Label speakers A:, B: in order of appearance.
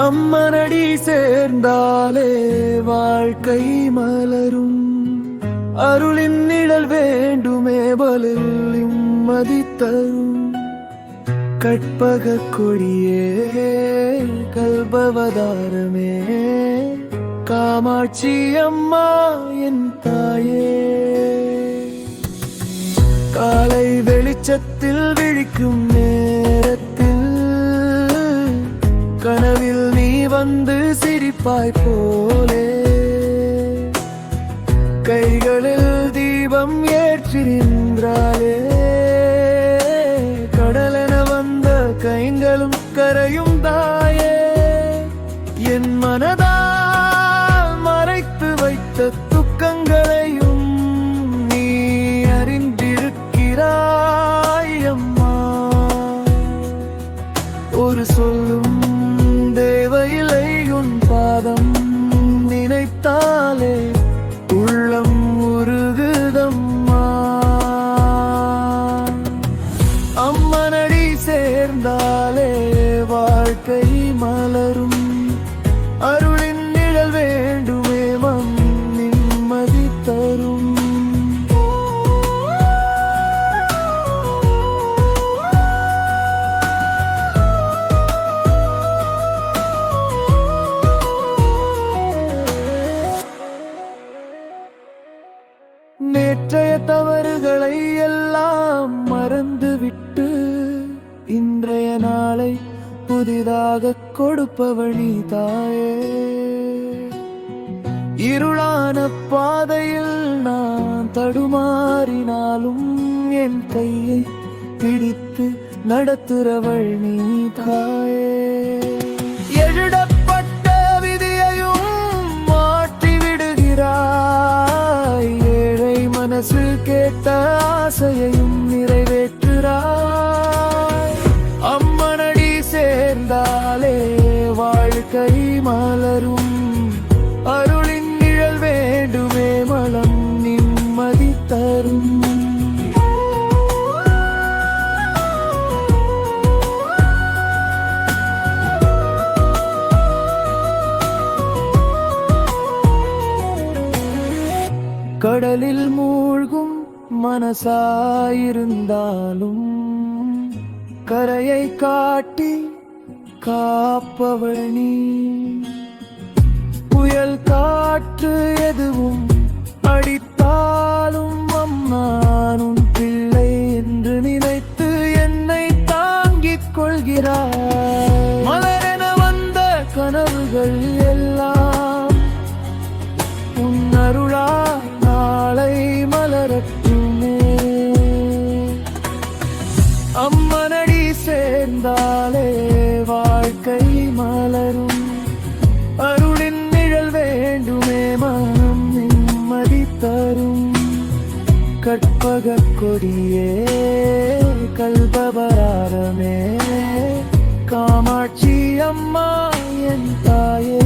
A: அம்மனடி சேர்ந்தாலே வாழ்க்கை மலரும். அருளின் நிழல் வேண்டுமே பலில் நிம்மதி தரும். கற்பக கொடியே கல்பவதாரமே காமாட்சி அம்மா என் தாயே. காலை வெளிச்சத்தில் விழிக்கும் நேரத்தில் கனவில் நீ வந்து சிரிப்பாய் போலே. கைகளில் தீபம் ஏற்றி நின்றாலே. கடலென வந்த கைங்களும் கரையும் தாயே. என் மனதால் மறைத்து வைத்த துக்கங்களையும் நீ அறிந்திருக்கிறாய் அம்மா. ஒரு சொல்லும் தேவையில்லை உன் பாதம் நினைத்தாலே உள்ளம் உருகுதம்மா. அம்மனடி சேர்ந்தாலே வாழ்க்கை மலரும். அருளின் நிழல் வேண்டுமே நிம்மதி தரும். நேற்றைய தவறுகளை எல்லாம் மறந்துவிட்டு இன்றைய நாளை புதிதாக கொடுப்பவள் நீ தாயே. இருளான பாதையில் நான் தடுமாறினாலும் என் கையை பிடித்து நடத்துறவள் நீ தாயே. எழுதப்பட்ட விதியையும் மாற்றி விடுகிறாய். ஏழை மனசு கேட்ட ஆசையையும் நிறைவேற்றுறாய். அம்மனடி சேர்ந்தாலே வாழ்க்கை மலரும். அருளின் நிழல் வேண்டுமே மனம் நிம்மதி தரும். கடலில் மூழ்கும் மனசாயிருந்தாலும் கரையை காட்டி காப்பவள் நீ. புயல் காற்று எதுவும் அடித்தாலும் அம்மானும் பிள்ளை என்று நினைத்து என்னை தாங்கிக் கொள்கிறாய். மலரென வந்த கனவுகள் எல்லாம் உன் அருளா நாளை மலரட்டுமே. அம்மனடி சேர்ந்தாலே வாழ்க்கை மலரும். அருளின் நிழல் வேண்டுமே மனம் நிம்மதி தரும். கற்பக கொடியே கல்பவதாரமே காமாட்சி அம்மா என் தாயே.